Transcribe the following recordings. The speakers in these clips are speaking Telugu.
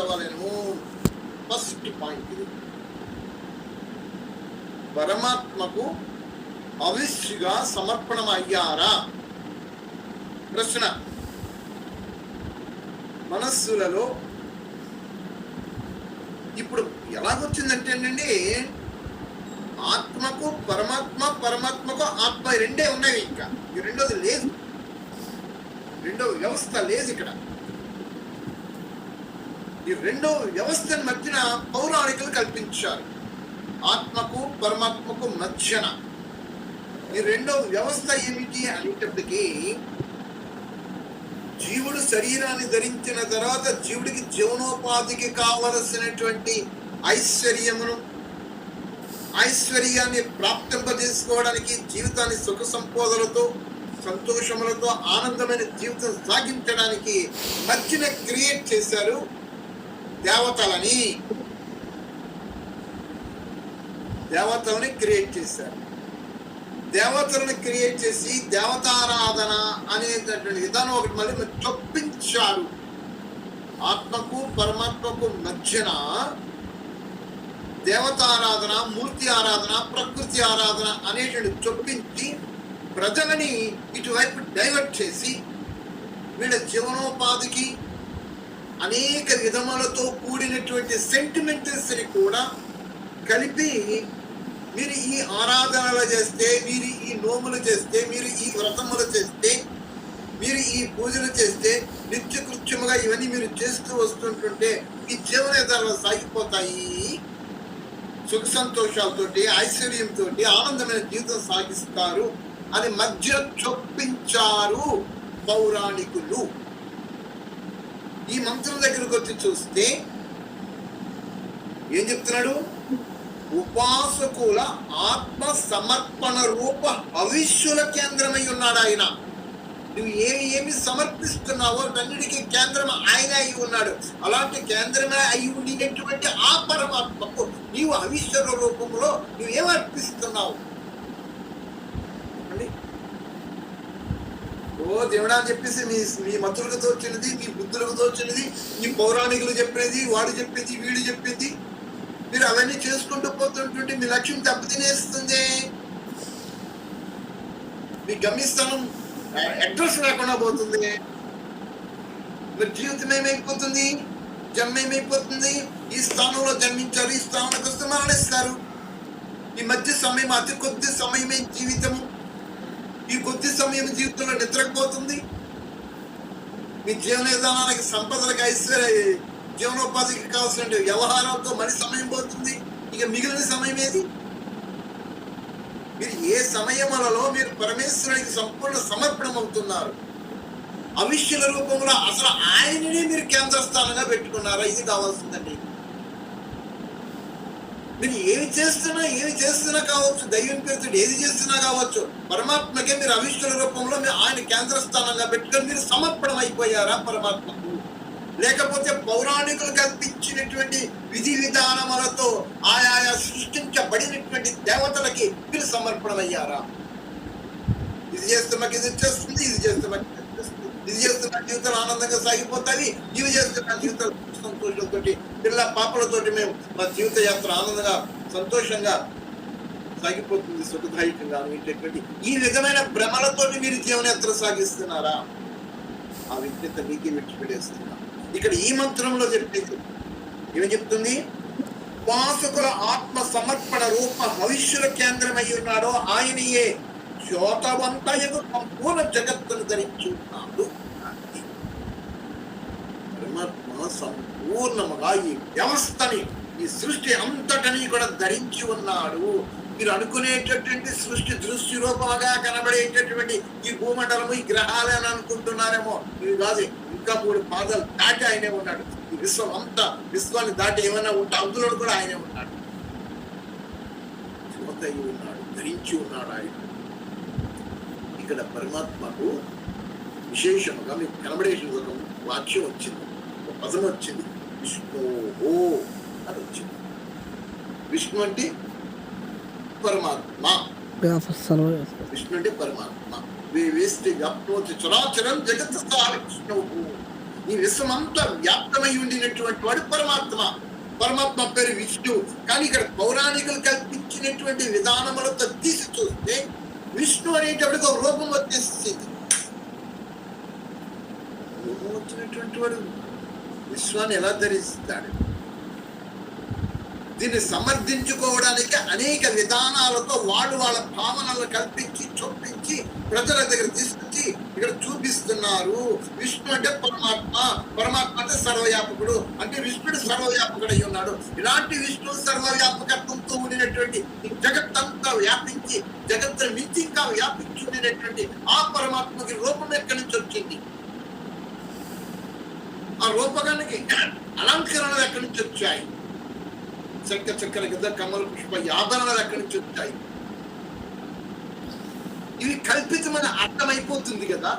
ఉండవలెను. ఫస్ట్ పాయింట్ ఇది. పరమాత్మకు అవిష్గా సమర్పణం అయ్యారా? ప్రశ్న. మనస్సులలో ఇప్పుడు ఎలాగొచ్చిందంటే అండి, ఆత్మకు పరమాత్మ, పరమాత్మకు ఆత్మ రెండే ఉన్నాయి. ఇంకా ఈ రెండోది లేదు, రెండో వ్యవస్థ లేదు ఇక్కడ. ఈ రెండో వ్యవస్థను మధ్యన పౌరాణికులు కల్పించారు. ఆత్మకు పరమాత్మకు మధ్యన ఈ రెండో వ్యవస్థ ఏమిటి అనేటప్పటికీ, జీవుడు శరీరాన్ని ధరించిన తర్వాత జీవుడికి జీవనోపాధికి కావలసినటువంటి ఐశ్వర్యాన్ని ప్రాప్తింపజేసుకోవడానికి, జీవితాన్ని సుఖ సంపదలతో, సంతోషములతో, ఆనందమైన జీవితం సాగించడానికి మధ్యన క్రియేట్ చేశారు దేవతలని క్రియేట్ చేశారు. దేవతలను క్రియేట్ చేసి దేవతారాధన అనేటటువంటి విధానం ఒకటి మళ్ళీ చొప్పించారు. ఆత్మకు పరమాత్మకు మధ్యన దేవతారాధన, మూర్తి ఆరాధన, ప్రకృతి ఆరాధన అనేటువంటి చొప్పించి ప్రజలని ఇటువైపు డైవర్ట్ చేసి వీళ్ళ జీవనోపాధికి అనేక విధములతో కూడినటువంటి సెంటిమెంటల్స్ని కూడా కలిపి, మీరు ఈ ఆరాధనలు చేస్తే, మీరు ఈ నోములు చేస్తే, మీరు ఈ వ్రతములు చేస్తే, మీరు ఈ పూజలు చేస్తే, నిత్యకృత్యముగా ఇవన్నీ మీరు చేస్తూ వస్తుంటుంటే ఈ జీవనోధారాలు సాగిపోతాయి, సుఖ సంతోషాలతోటి, ఐశ్వర్యంతో ఆనందమైన జీవితం సాగిస్తారు అని మధ్య చొప్పించారు పౌరాణికులు. ఈ మంత్రం దగ్గరకు వచ్చి చూస్తే ఏం చెప్తున్నాడు? ఉపాసకుల ఆత్మ సమర్పణ రూప భవిష్యుల కేంద్రమై ఉన్నాడు ఆయన. నువ్వు ఏమి సమర్పిస్తున్నావో అన్నిటికీ కేంద్రం ఆయన అయి ఉన్నాడు. అలాంటి కేంద్రమే అయి ఉండినటువంటి ఆ పరమాత్మకు నీవు అవిశ్వర రూపంలో నువ్వేం అర్పిస్తున్నావు? ఓ దేవుడా అని చెప్పేసి మీ మతులకు తోచినది, మీ బుద్ధులకు తోచినది, మీ పౌరాణికులు చెప్పినది, వాడు చెప్పింది, వీడు చెప్పింది, మీరు అవన్నీ చేసుకుంటూ పోతుంటుంటే మీ లక్ష్యం దెబ్బతినేస్తుంది. మీ గమ్యస్థానం అడ్రస్ లేకుండా పోతుంది. మరి జీవితం ఏమైపోతుంది? జన్మ ఏమైపోతుంది? ఈ స్థానంలో జన్మించారు, ఈ స్థానంలోకి వస్తే మరణిస్తారు. ఈ మధ్య సమయం అతి కొద్ది సమయమే జీవితము. ఈ కొద్ది సమయం జీవితంలో నిద్రపోతుంది. మీ జీవన విధానానికి, సంపదలకు, ఐశ్వర్య, జీవనోపాధికి కావాల్సిన వ్యవహారాలతో మరి సమయం పోతుంది. ఇక మిగిలిన సమయం ఏది? మీరు ఏ సమయములలో మీరు పరమేశ్వరునికి సంపూర్ణ సమర్పణం అవుతున్నారు? అవిష్యుల రూపంలో అసలు ఆయననే మీరు కేంద్ర స్థానంగా పెట్టుకున్నారా? ఇది కావాల్సిందండి. మీరు ఏమి చేస్తున్నా కావచ్చు, దైవం పేరుతో ఏది చేస్తున్నా కావచ్చు, పరమాత్మకే మీరు అవిష్యుల రూపంలో ఆయన కేంద్ర స్థానంగా పెట్టుకొని మీరు సమర్పణం అయిపోయారా పరమాత్మకు? లేకపోతే పౌరాణికులు కల్పించినటువంటి విధి విధానములతో ఆయా సృష్టించబడినటువంటి దేవతలకి మీరు సమర్పణమయ్యారా? ఇది చేస్తే మాకు ఇది చేస్తుంది, ఇది చేస్తే మాకు ఇది చేస్తే మా జీవితాలు ఆనందంగా సాగిపోతాయి, ఇవి చేస్తే మా జీవితాలు సంతోషంతో, పిల్ల పాపలతోటి మేము మా జీవిత యాత్ర ఆనందంగా సంతోషంగా సాగిపోతుంది, సుఖదాయకంగా అనేటటువంటి ఈ విధమైన భ్రమలతోటి మీరు జీవనయాత్ర సాగిస్తున్నారా? ఆ విజ్ఞత మీకే విడిచిపెట్టేస్తున్నా. ఇక్కడ ఈ మంత్రంలో చెప్పేది ఏమని చెప్తుంది? ఉపాసకుల ఆత్మ సమర్పణ రూప భవిష్యుల కేంద్రమై ఉన్నాడో ఆయనయే జ్యోతవంతయగు సంపూర్ణ జగత్తును ధరించి ఉన్నాడు. పరమాత్మ సంపూర్ణముగా ఈ వ్యవస్థని, ఈ సృష్టి అంతటని కూడా ధరించి ఉన్నాడు. మీరు అనుకునేటటువంటి సృష్టి దృష్టి రూపంగా కనబడేటటువంటి ఈ భూమండలము, ఈ గ్రహాలు అని అనుకుంటున్నారేమో. ఇవి కాదు, ఇంకా 3 పాదాలు దాటి ఆయనే ఉన్నాడు. ఈ విశ్వం అంతా, విశ్వాన్ని దాటి ఏమైనా ఉంటే అందులో కూడా ఆయనే ఉన్నాడు. జ్యోతయి ఉన్నాడు, ధరించి ఉన్నాడు ఆయన. ఇక్కడ పరమాత్మకు విశేషముగా మీకు కనబడేసిన ఒక వాక్యం వచ్చింది, ఒక పదం వచ్చింది, విష్ణు అని వచ్చింది. విష్ణు అంటే పరమాత్మ, విష్ణు అంటే పరమాత్మ. వేస్తే వ్యాప్నోతి చరాచరం జగత్ విష్ణువు. ఈ విశ్వమంతా వ్యాప్తమై ఉండినటువంటి వాడు పరమాత్మ. పరమాత్మ పేరు విష్ణు. కానీ ఇక్కడ పౌరాణికులు కల్పించినటువంటి విధానములతో తీసి చూస్తే విష్ణు అనేటప్పటికి ఒక రూపం వచ్చేసింది. రూపం వచ్చినటువంటి వాడు విశ్వాన్ని ఎలా ధరిస్తాడు? దీన్ని సమర్థించుకోవడానికి అనేక విధానాలతో వాళ్ళ భావనలు కల్పించి చొప్పించి ప్రజల దగ్గర తీసుకొచ్చి ఇక్కడ చూపిస్తున్నారు. విష్ణు అంటే పరమాత్మ, పరమాత్మ అంటే సర్వవ్యాపకుడు, అంటే విష్ణుడు సర్వవ్యాపకుడు అయి ఉన్నాడు. ఇలాంటి విష్ణు సర్వవ్యాపకత్వంతో ఉండినటువంటి ఈ జగత్తంతా వ్యాపించి జగత్తును మించి ఇంకా వ్యాపించి ఉండినటువంటి ఆ పరమాత్మకి రూపం ఎక్కడి నుంచి వచ్చింది? ఆ రూపకానికి అలంకరణలు ఎక్కడి నుంచి వచ్చాయి? చక్కని గద్ద, కమల, పుష్ప ఆభరణాలు ఎక్కడి నుంచి వచ్చాయి? ఇవి కల్పితమైన అర్థమైపోతుంది కదా.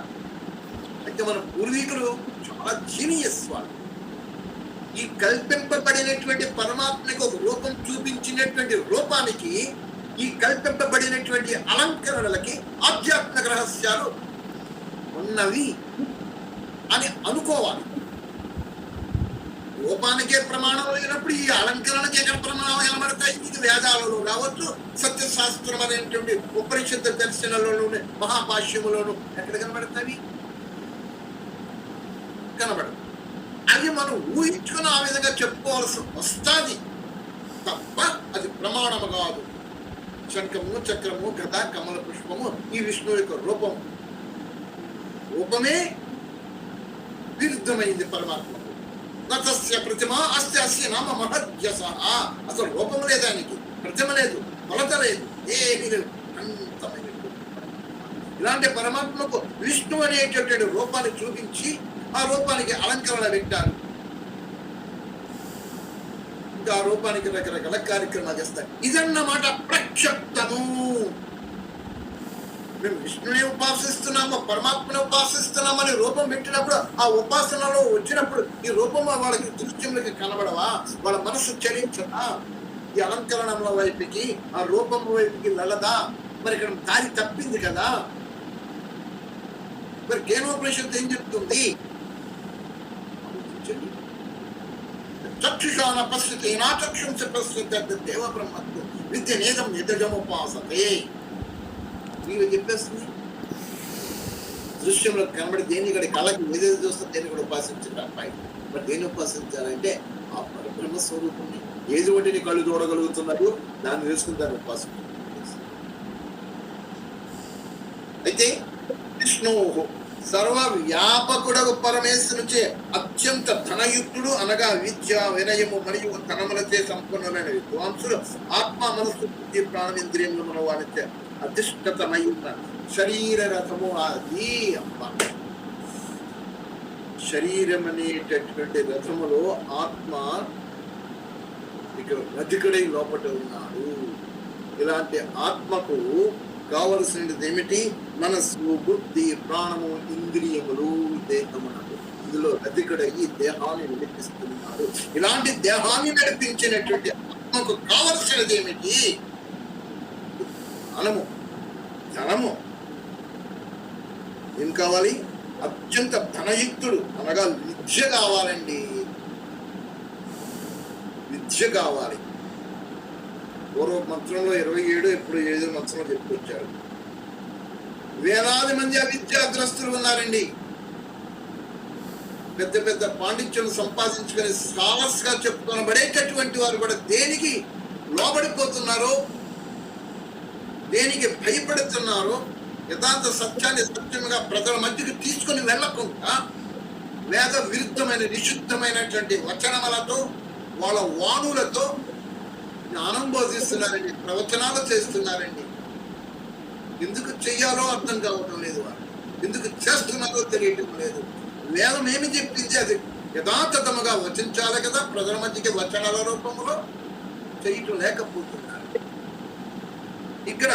అయితే మన పూర్వీకులు చాలా జీనియస్ వాళ్ళు. ఈ కల్పింపబడినటువంటి పరమాత్మకి ఒక రూపం చూపించినటువంటి రూపానికి, ఈ కల్పింపబడినటువంటి అలంకరణలకి ఆధ్యాత్మిక రహస్యాలు ఉన్నవి అని అనుకోవాలి. రూపానికే ప్రమాణం లేనప్పుడు ఈ అలంకరణకి ఎక్కడ ప్రమాణం కనబడతాయి? ఇది వేదాలలో కావచ్చు, సత్యశాస్త్రం అనేటువంటి ఉపనిషత్తు దర్శనలోను, మహాభాష్యములోను ఎక్కడ కనబడతాయి? కనబడదు. అది మనం ఊహించుకుని ఆ విధంగా చెప్పుకోవాల్సి వస్తుంది తప్ప అది ప్రమాణము కాదు. శంఖము, చక్రము, గద, కమల, పుష్పము ఈ విష్ణువు యొక్క రూపమే విరుద్ధమైంది పరమాత్మ. నతస్య ప్రతిమ అస్య అస్య నామ మహద్యస. అసలు రూపం లేదు, దానికి ప్రతిమ లేదు, కొలత లేదు, ఏమీ లేదు, అంతమైనటువంటి. ఇలాంటి పరమాత్మకు విష్ణు అనేటటువంటి రూపాన్ని చూపించి ఆ రూపానికి అలంకరణ పెట్టారు. ఇంకా ఆ రూపానికి రకరకాల కార్యక్రమాలు చేస్తారు. ఇదన్నమాట ప్రక్షప్తము. మేము విష్ణుని ఉపాసిస్తున్నాము, పరమాత్మని ఉపాసిస్తున్నామని రూపం పెట్టినప్పుడు ఆ ఉపాసనలో వచ్చినప్పుడు ఈ రూపం వాళ్ళకి దృశ్యంలోకి కనబడవా? వాళ్ళ మనసు చలించదా? ఈ అలంకరణల వైపుకి, ఆ రూపం వైపుకి వెళ్ళదా? మరి ఇక్కడ దారి తప్పింది కదా. మరి కేనోపనిషత్తు ఏం చెప్తుంది? చక్షుషాన పశ్యతే నా చక్షుంస పశ్యతే దేవ బ్రహ్మత్వం విద్య నేదం నిజముపాసతే. నీవు చెప్పేస్తుంది దృశ్యంలో కనబడి దేని ఇక్కడ కళకి ఏదైతే చూస్తే దేన్ని కూడా ఉపాసించారు అబ్బాయి. మరి దేన్ని ఉపాసించాలంటే ఆ పరబ్రహ్మ స్వరూపుణ్ణి. ఏది ఒకటి నీ కళ్ళు చూడగలుగుతున్నాడు దాన్ని తెలుసుకుని దాన్ని ఉపాసించారు. అయితే విష్ణు సర్వ వ్యాపకుడకు పరమేశ్వరుచే అత్యంత ధనయుక్తుడు, అనగా విద్య, వినయము మరియు ధనములచే సంపన్నులైన విద్వాంసుడు, ఆత్మ, మనస్సు, బుద్ధి, ప్రాణేంద్రియములు మన వారిచే అధిష్ఠితమై ఉన్న శరీర రథము అది. అమ్మ, శరీరం అనేటటువంటి రథములో ఆత్మ ఇక్కడ రథికుడై లోపట ఉన్నాడు. ఇలాంటి ఆత్మకు కావలసినది ఏమిటి? మనస్సు, బుద్ధి, ప్రాణము, ఇంద్రియములు, దేహమునకు. ఇందులో రథికుడయ్యి దేహాన్ని నడిపిస్తున్నాడు. ఇలాంటి దేహాన్ని నడిపించినటువంటి ఆత్మకు కావలసినది ఏమిటి? ధనము. ఏం కావాలి? అత్యంత ధనయుక్తుడు, అనగా విద్య కావాలండి. విద్య కావాలి. పూర్వ మంత్రంలో 27, ఇప్పుడు 7 మంత్రంలో చెప్పుకొచ్చారు. వేలాది మంది అవిద్యాగ్రస్తులు ఉన్నారండి. పెద్ద పెద్ద పాండిత్యులు సంపాదించుకుని స్కాలర్స్ గా చెప్పుకొనబడేటటువంటి వారు కూడా దేనికి లోబడిపోతున్నారో, దేనికి భయపడుతున్నారో, యథార్థ సత్యాన్ని సత్యముగా ప్రజల మధ్యకి తీసుకుని వెళ్లకుండా వేద విరుద్ధమైన నిషిద్ధమైనటువంటి వచనములతో, వాళ్ళ వాణులతో జ్ఞానం బోధిస్తున్నారండి, ప్రవచనాలు చేస్తున్నారండి. ఎందుకు చెయ్యాలో అర్థం కావటం లేదు, వారు ఎందుకు చేస్తున్నారో తెలియటం లేదు. వేదం ఏమి చెప్పింది అది యథాతథముగా వచించాలి కదా, ప్రజల మధ్యకి వచనాల రూపంలో చేయటం లేకపోతున్నారు. ఇక్కడ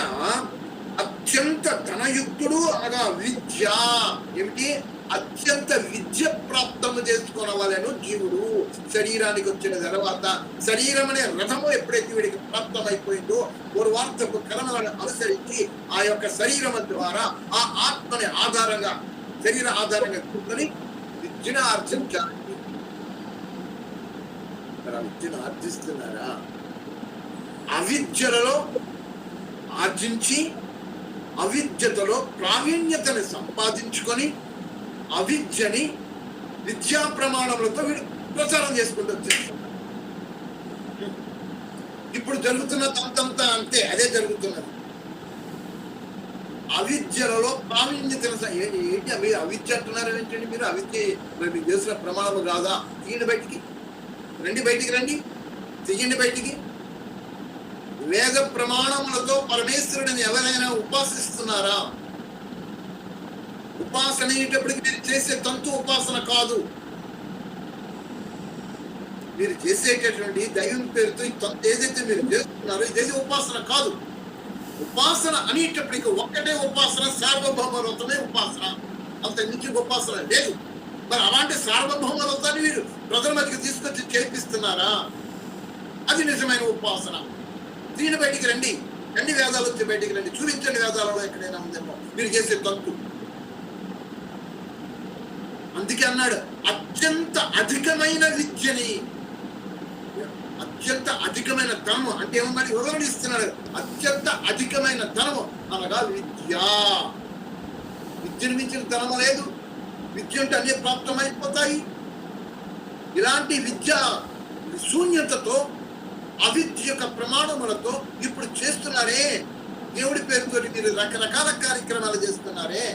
అత్యంత ధనయుక్తుడు, అనగా విద్య ఏమిటి? అత్యంత విద్య ప్రాప్తము చేసుకోవాలను జీవుడు. శరీరానికి వచ్చిన తర్వాత శరీరం అనే రథము ఎప్పుడైతే వీడికి ప్రాప్తమైపోయిందో, పూర్వార్థపు కర్మలను అనుసరించి ఆ యొక్క శరీరం ద్వారా ఆ ఆత్మని ఆధారంగా, శరీర ఆధారంగా కూర్చొని విద్యను ఆర్జించాలి. మరి ఆ విద్యను ఆర్జిస్తున్నారా? అవిద్యలలో ఆర్జించి అవిద్యతలో ప్రావీణ్యతని సంపాదించుకొని అవిద్యని విద్యా ప్రమాణములతో వీడు ప్రచారం చేసుకుంటూ వచ్చేస్తున్నారు. ఇప్పుడు జరుగుతున్న తంతంతా అంతే, అదే జరుగుతున్నది. అవిద్యలలో ప్రావీణ్యతను ఏంటి అవి అవిద్య అంటున్నారు ఏంటండి మీరు? అవిద్య మరి మీకు చేసిన ప్రమాణము కాదా? తీయండి బయటికి, రండి బయటికి, రండి తీయండి బయటికి. వేద ప్రమాణములతో పరమేశ్వరుడిని ఎవరైనా ఉపాసిస్తున్నారా? ఉపాసన అయ్యేటప్పటికి మీరు చేసే తంతు ఉపాసన కాదు. మీరు చేసేటటువంటి దైవం పేరుతో ఈ తంతు ఏదైతే మీరు చేస్తున్నారో ఇదేది ఉపాసన కాదు. ఉపాసన అనేటప్పటికి ఒక్కటే ఉపాసన, సార్వభౌమ వ్రతమే ఉపాసన, అంత మించి ఉపాసన లేదు. మరి అలాంటి సార్వభౌమ వ్రతాన్ని మీరు ప్రజల మధ్యకి తీసుకొచ్చి చేపిస్తున్నారా? అది నిజమైన ఉపాసన. దీని బయటికి రండి, అన్ని వేదాలు వచ్చి బయటికి రండి, చూపించండి వేదాలలో ఎక్కడైనా ఉందేమో మీరు చేసే తంతు. అందుకే అన్నాడు అత్యంత అధికమైన విద్యని, అత్యంత అధికమైన ధనము అంటే ఏమన్నా వివరణ ఇస్తున్నాడు. అత్యంత అధికమైన ధనము అనగా విద్య. విద్యను మించిన ధనము లేదు. విద్య అంటే అన్ని ప్రాప్తమైపోతాయి. ఇలాంటి విద్య శూన్యతతో అవిద్య యొక్క ప్రమాణములతో ఇప్పుడు చేస్తున్నారే, దేవుడి పేరుతో మీరు రకరకాల కార్యక్రమాలు చేస్తున్నారే,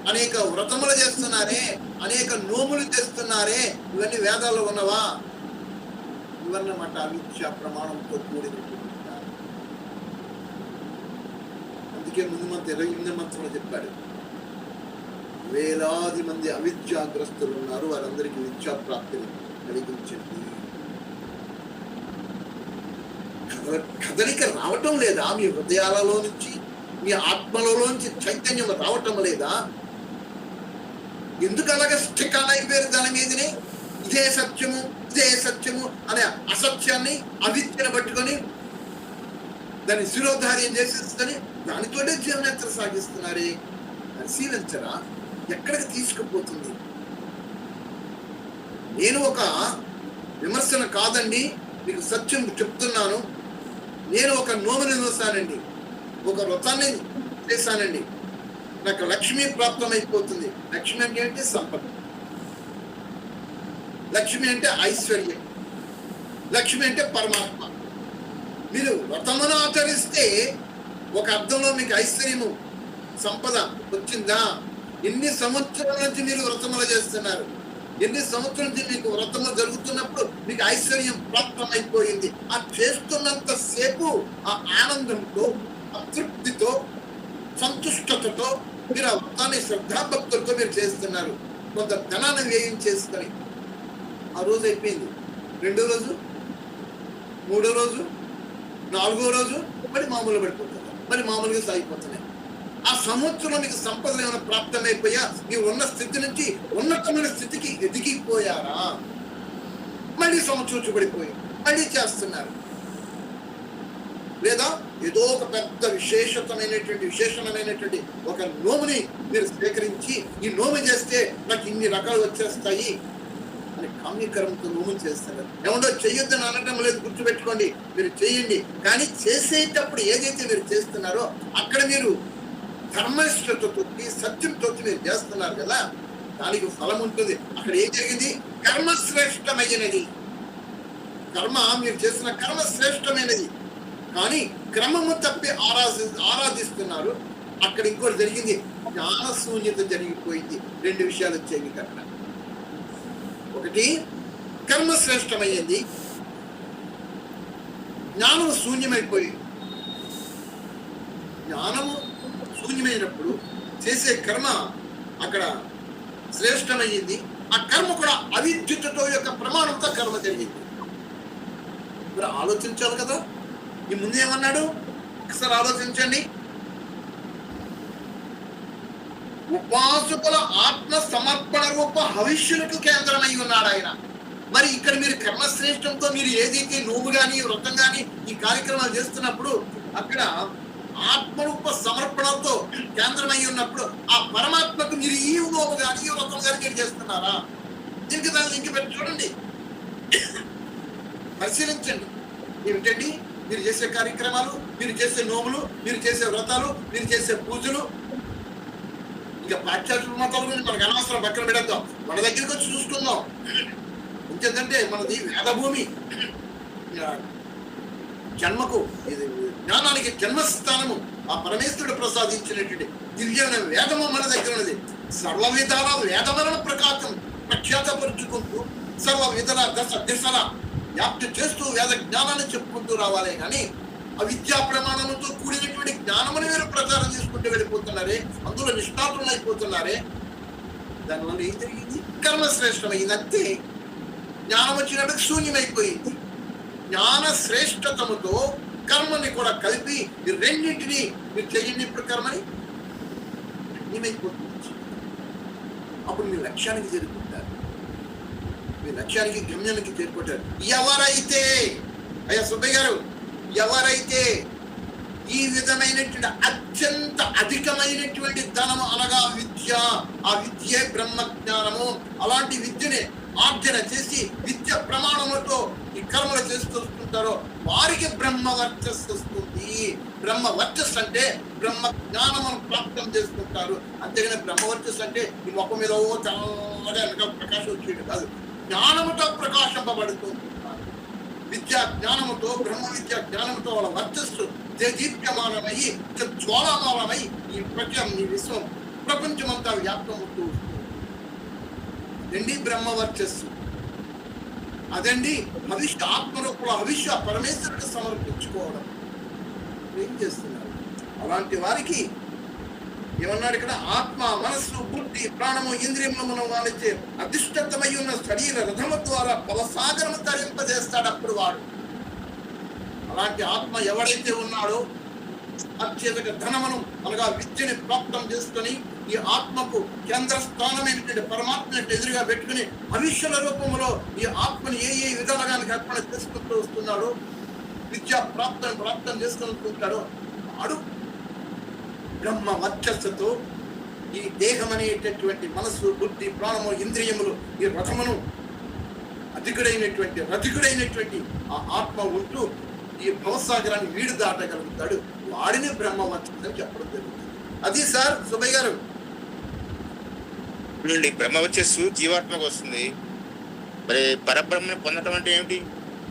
అనేక వ్రతములు చేస్తున్నారే, అనేక నోములు చేస్తున్నారే, ఇవన్నీ వేదాల్లో ఉన్నవా? ఇవన్నమాట అవిద్య ప్రమాణంతో కూడినటువంటి. అందుకే ముందు మంత్రి 28వ మంత్రంలో చెప్పాడు, వేలాది మంది అవిద్యాగ్రస్తులు ఉన్నారు, వారందరికీ విద్యా ప్రాప్తిని కలిగించండి. కదలిక రావటం లేదా? మీ హృదయాలలో నుంచి, మీ ఆత్మలలోంచి చైతన్యం రావటం లేదా? ఎందుకు అలాగే స్టికాన్ అయిపోయారు దాని మీదనే? ఇదే సత్యము, ఇదే సత్యము అనే అసత్యాన్ని అవిద్యను పట్టుకొని దాన్ని శిరోధార్యం చేసేసుకొని దానితోనే జీవనయాత్ర సాగిస్తున్నారే. పరిశీలించరా ఎక్కడికి తీసుకుపోతుంది? నేను ఒక విమర్శన కాదండి, మీకు సత్యం చెప్తున్నాను. నేను ఒక నోముని చూసానండి, ఒక వ్రతాన్ని చేశానండి, నాకు లక్ష్మీ ప్రాప్తమైపోతుంది. లక్ష్మి అంటే ఏంటి? సంపద. లక్ష్మి అంటే ఐశ్వర్యం. లక్ష్మి అంటే పరమాత్మ. మీరు వ్రతమును ఆచరిస్తే ఒక అర్థంలో మీకు ఐశ్వర్యము, సంపద వచ్చిందా? ఎన్ని సంవత్సరాల నుంచి మీరు వ్రతములు చేస్తున్నారు, ఎన్ని సంవత్సరాల నుంచి మీకు వ్రతములు జరుగుతున్నప్పుడు మీకు ఐశ్వర్యం ప్రాప్తమైపోయింది. ఆ చేస్తున్నంత సేపు ఆ ఆనందంతో, ఆ తృప్తితో, సంతుష్టతతో మీరు ఆ వ్రతాన్ని శ్రద్ధాభక్తులతో మీరు చేస్తున్నారు. కొంత ధనాన్ని వ్యయం చేసుకొని ఆ రోజు అయిపోయింది. 2వ రోజు, 3వ రోజు, 4వ రోజు మరి మామూలు పడిపోతుంది, మరి మామూలుగా సాగిపోతున్నాయి. ఆ సంవత్సరం మీకు సంపదలు ఏమైనా ప్రాప్తమైపోయా? మీరు ఉన్న స్థితి నుంచి ఉన్నతమైన స్థితికి ఎదిగిపోయారా? మళ్ళీ సంవత్సరం చూపడిపోయి మళ్ళీ చేస్తున్నారు. లేదా ఏదో ఒక పెద్ద విశేషణమైనటువంటి ఒక నోముని మీరు స్వీకరించి ఈ నోము చేస్తే నాకు ఇన్ని రకాలు వచ్చేస్తాయి అని కామ్యకరంతో నోము చేస్తారు. ఏమన్నా చెయ్యొద్దని అనటం లేదు, గుర్తుపెట్టుకోండి. మీరు చెయ్యండి, కానీ చేసేటప్పుడు ఏదైతే మీరు చేస్తున్నారో అక్కడ మీరు ధర్మనిష్టతో, సత్యంతో మీరు చేస్తున్నారు కదా, దానికి ఫలం ఉంటుంది. అక్కడ ఏం జరిగింది? కర్మ శ్రేష్టమైనది. కర్మ, మీరు చేసిన కర్మ శ్రేష్టమైనది, కానీ క్రమము తప్పి ఆరాధిస్తున్నారు. అక్కడ ఇంకోటి జరిగింది, జ్ఞాన శూన్యత జరిగిపోయింది. 2 విషయాలు వచ్చాయి మీకు అక్కడ. ఒకటి కర్మ శ్రేష్టమైంది, జ్ఞానం శూన్యమైపోయింది. జ్ఞానము శూన్యమైనప్పుడు చేసే కర్మ అక్కడ శ్రేష్టమైంది. ఆ కర్మ కూడా అవిద్యుతతో యొక్క ప్రమాణంతో కర్మ జరిగింది. మరి ఆలోచించాలి కదా. ఈ ముందేమన్నాడు ఒకసారి ఆలోచించండి. ఉపాసకుల ఆత్మ సమర్పణ రూప హవిష్యులకు కేంద్రమై ఉన్నాడు ఆయన. మరి ఇక్కడ మీరు కర్మశ్రేష్టంతో మీరు ఏదైతే నోము గాని వ్రతం గాని ఈ కార్యక్రమాలు చేస్తున్నప్పుడు అక్కడ ఆత్మరూప సమర్పణతో కేంద్రమై ఉన్నప్పుడు ఆ పరమాత్మకు మీరు ఈ నోము గాని ఈ వ్రతం గాని మీరు చేస్తున్నారా? ఇంక పెట్టి చూడండి, పరిశీలించండి. ఏమిటండి మీరు చేసే కార్యక్రమాలు, మీరు చేసే నోములు, మీరు చేసే వ్రతాలు, మీరు చేసే పూజలు? ఇక పాశ్చాత్య మతాల గురించి మనకు అనవసరం, పక్కన పెడద్దాం. మన దగ్గరికి వచ్చి చూసుకుందాం. ఇంకేంటంటే మనది వేదభూమి, జన్మకు జ్ఞానానికి జన్మస్థానము. ఆ పరమేశ్వరుడు ప్రసాదించినటువంటి దివ్యమైన వేదము మన దగ్గర ఉన్నది. సర్వ విధాల వేదవరణ ప్రకాశం ప్రఖ్యాతపరుచుకుంటూ సర్వ విధాల దిశల వ్యాప్తి చేస్తూ వేద జ్ఞానాన్ని చెప్పుకుంటూ రావాలి. కానీ అవిద్యా ప్రమాణంతో కూడినటువంటి జ్ఞానముని మీరు ప్రచారం చేసుకుంటూ వెళ్ళిపోతున్నారే, అందులో నిష్ణాతులు అయిపోతున్నారే. దానివల్ల ఏం జరిగింది? కర్మశ్రేష్టమైంది అంతే. జ్ఞానం వచ్చినప్పుడు శూన్యమైపోయింది. జ్ఞాన శ్రేష్టతముతో కర్మని కూడా కలిపి ఈ రెండింటినీ మీరు చెయ్యండి. ఇప్పుడు కర్మని శూన్యమైపోతుంది. అప్పుడు మీ లక్ష్యానికి చేరుకుంటారు, మీ లక్ష్యానికి గమ్యానికి చేరుకుంటారు. ఎవరైతే, అయ్యా సుబ్బయ్య గారు, ఎవరైతే ఈ విధమైనటువంటి అత్యంత అధికమైనటువంటి ధనము అనగా విద్య, ఆ విద్యే బ్రహ్మజ్ఞానము, అలాంటి విద్యని ఆర్జన చేసి విద్య ప్రమాణములతో ఈ కర్మలు చేస్తూ వస్తుంటారో వారికి బ్రహ్మ వర్చస్సు వస్తుంది. బ్రహ్మ వర్చస్సు అంటే బ్రహ్మ జ్ఞానమును ప్రాప్తం చేసుకుంటారు. అంతేగాని బ్రహ్మ వర్చస్సు అంటే ఈ మొక్క మీద చల్లగా వెనక ప్రకాశం వచ్చేది కాదు, జ్ఞానముతో ప్రకాశింపబడుతూ ఉంటున్నారు. విద్యా జ్ఞానముతో, బ్రహ్మ విద్యా జ్ఞానముతో వాళ్ళ వర్చస్సు దీప్యమానమయ్యి జ్వాలమానమై ఈ విశ్వం ప్రపంచమంతా వ్యాప్తమవుతూ వస్తుంది. అదండి బ్రహ్మ వర్చస్సు. అదండి భవిష్య ఆత్మరూపంలో భవిష్య పరమేశ్వరుడు సమర్పించుకోవడం. ఏం చేస్తున్నారు? అలాంటి వారికి ఏమన్నాడు ఇక్కడ? ఆత్మ, మనస్సు, బుద్ధి, ప్రాణము, ఇంద్రియములను వానిచే అధిష్ఠితమై ఉన్న శరీర రథము ద్వారా భవసాగరము తరింపజేస్తాడు. అప్పుడు వాడు, అలాంటి ఆత్మ ఎవడైతే ఉన్నాడో అత్యధిక ధనమును అనగా విద్యని ప్రాప్తం చేసుకుని ఈ ఆత్మకు కేంద్ర స్థానమైనటువంటి పరమాత్మని ఎదురుగా పెట్టుకుని భవిష్యుల రూపంలో ఈ ఆత్మని ఏ విధాలుగా అర్పణ చేసుకుంటూ వస్తున్నాడో, విద్యా ప్రాప్తం చేసుకుంటాడో వాడు బ్రహ్మ వర్చస్సుతో ఈ దేహం అనేటటువంటి మనస్సు, బుద్ధి, ప్రాణము, ఇంద్రియములు, ఈ రథమును రథికుడైనటువంటి ఆ ఆత్మ ఉంటూ ఈ భవసాగరాన్ని వీడు దాటగలుగుతాడు. వాడిని బ్రహ్మ వర్చస్సు అని చెప్పడం జరుగుతుంది. అది సార్ సుబ్బయ్య గారు. బ్రహ్మ వర్చస్సు జీవాత్మకు వస్తుంది. మరి పరబ్రహ్మని పొందడం అంటే ఏమిటి?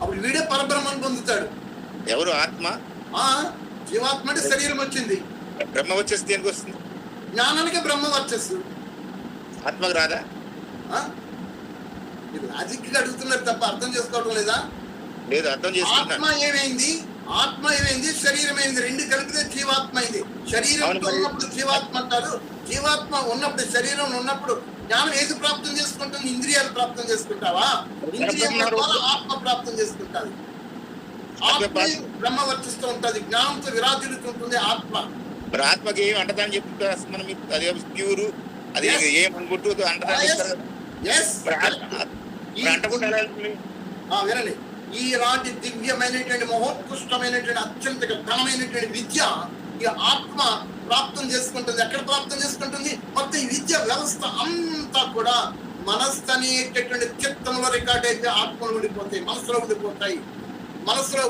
అప్పుడు వీడే పరబ్రహ్మను పొందుతాడు. ఎవరు? ఆత్మ. జీవాత్మ అంటే శరీరం వచ్చింది. బ్రహ్మ వర్చస్సు దేనికి వస్తుంది? జ్ఞానానికి బ్రహ్మ వర్చస్సు. ఆత్మకు రాదా? మీరు లాజిక్ గా అడుగుతున్నారు తప్ప అర్థం చేసుకోవడం లేదా? లేదు, అర్థం చేసుకుంటాను. ఆత్మ ఏమైంది? శరీరం అయింది. రెండు కలిపితే జీవాత్మ అయింది. శరీరంతో ఉన్నప్పుడు జీవాత్మ అంటారు. జీవాత్మ ఉన్నప్పుడు, శరీరం ఉన్నప్పుడు జ్ఞానం ఏది ప్రాప్తం చేసుకుంటుంది? ఇంద్రియాలు ప్రాప్తం చేసుకుంటావా? ఇంద్రియాల ద్వారా ఆత్మ ప్రాప్తం చేసుకుంటారు. ఆత్మ బ్రహ్మ వర్తిస్తూ ఉంటుంది, జ్ఞానంతో విరాజిల్లుతుంటుంది ఆత్మ. మరి ఆత్మకి ఏం అంటదని చెప్తారు మనం? అది ప్యూరు, అది ఏమనుకుంటూ అంటదని వినండి. ఈలాంటి దివ్యమైనటువంటి మహోత్కృష్టమైనటువంటి అత్యంత ఘనమైనటువంటి విద్య ఈ ఆత్మ ప్రాప్తం చేసుకుంటుంది. ఎక్కడ ప్రాప్తం చేసుకుంటుంది? మొత్తం ఈ విద్య వ్యవస్థ అంతా కూడా మనస్సు అనేటటువంటి చిత్తంలో రికార్డ్ అయితే ఆత్మలు ఉండిపోతాయి, మనసులో ఉండిపోతాయి. మనసులో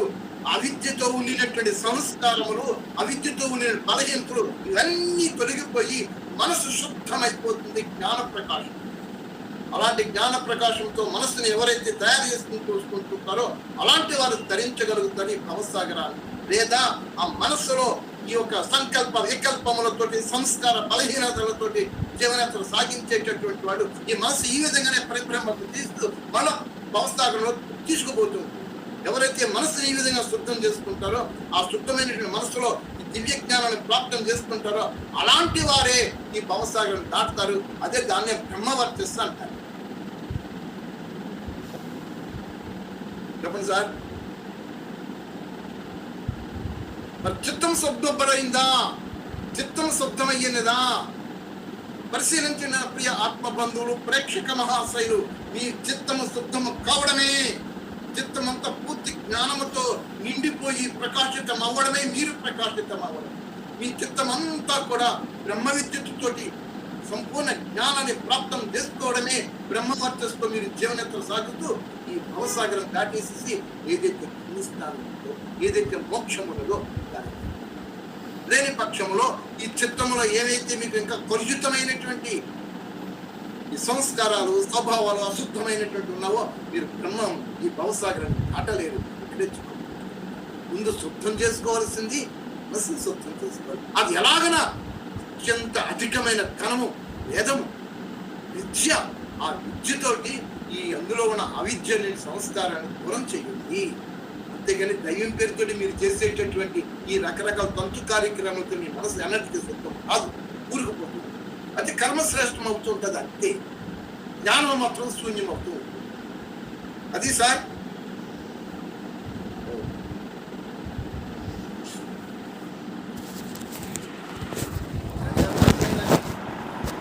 అవిద్యతో ఉండినటువంటి సంస్కారములు, అవిద్యతో ఉండిన బలహీనతలు ఇవన్నీ తొలగిపోయి మనసు శుద్ధమైపోతుంది. జ్ఞాన ప్రకాశం. అలాంటి జ్ఞాన ప్రకాశంతో మనస్సుని ఎవరైతే తయారు చేసుకుంటూ వస్తుంటారో అలాంటి వారు ధరించగలుగుతారు భవసాగరాలు. లేదా ఆ మనస్సులో ఈ యొక్క సంకల్ప వికల్పములతోటి, సంస్కార బలహీనతలతోటి జీవనయాత్ర సాగించేటటువంటి వాడు ఈ మనస్సు ఈ విధంగానే పరిభ్రమకు తీస్తూ మన భవసాగరంలో తీసుకుపోతుంది. ఎవరైతే మనస్సుని ఈ విధంగా శుద్ధం చేసుకుంటారో, ఆ శుద్ధమైనటువంటి మనస్సులో దివ్య జ్ఞానాన్ని ప్రాప్తం చేసుకుంటారో అలాంటి వారే ఈ భవసాగరం దాటుతారు. అదే దాన్నే బ్రహ్మ వర్చస్సు అంటారు. చెప్పండి సార్. మరి చిత్తం శుద్ధపరైందా? చిత్తం శుద్ధమయ్యినదా? పరిశీలించిన ప్రియ ఆత్మ బంధువులు, ప్రేక్షక మహాశైలు, మీ చిత్తము శుద్ధము కావడమే, చిత్తమంతా పూర్తి జ్ఞానముతో నిండిపోయి ప్రకాశితం అవ్వడమే మీరు ప్రకాశితం అవ్వడం. మీ చిత్తమంతా కూడా బ్రహ్మ విద్యుత్ తోటి సంపూర్ణ జ్ఞానాన్ని ప్రాప్తం చేసుకోవడమే బ్రహ్మవర్చస్తో మీరు జీవనెత్త సాగుతూ ఈ భవసాగరం దాటేసేసి ఏదైతే పుణ్యస్థానంలో ఏదైతే మోక్షం ఉన్నదో దానికి లేని పక్షంలో ఈ చిత్తంలో ఏవైతే మీకు ఇంకా కలుషితమైనటువంటి ఈ సంస్కారాలు స్వభావాలు అశుద్ధమైనటువంటి ఉన్నావో మీరు బ్రహ్మం ఈ భవసాగరాన్ని దాటలేరు. ముందు శుద్ధం చేసుకోవాల్సింది మనసును శుద్ధం చేసుకోవాలి. అది ఎలాగనా అత్యంత అధికమైన ధనము వేదము విద్య, ఆ విద్యతోటి ఈ అందులో ఉన్న అవిద్యని సంస్కారాన్ని దూరం చేయండి. అంతేగాని దైవం పేరుతో మీరు చేసేటటువంటి ఈ రకరకాల తంతు కార్యక్రమాలతో మీ మనసు ఎన్నటికీ శుద్ధం కాదు, కూరుకుపోతుంది. అది కర్మశ్రేష్టం అవుతుంటుంది. అంతే జ్ఞానం మాత్రం శూన్యం అవుతూ ఉంటుంది. అది సార్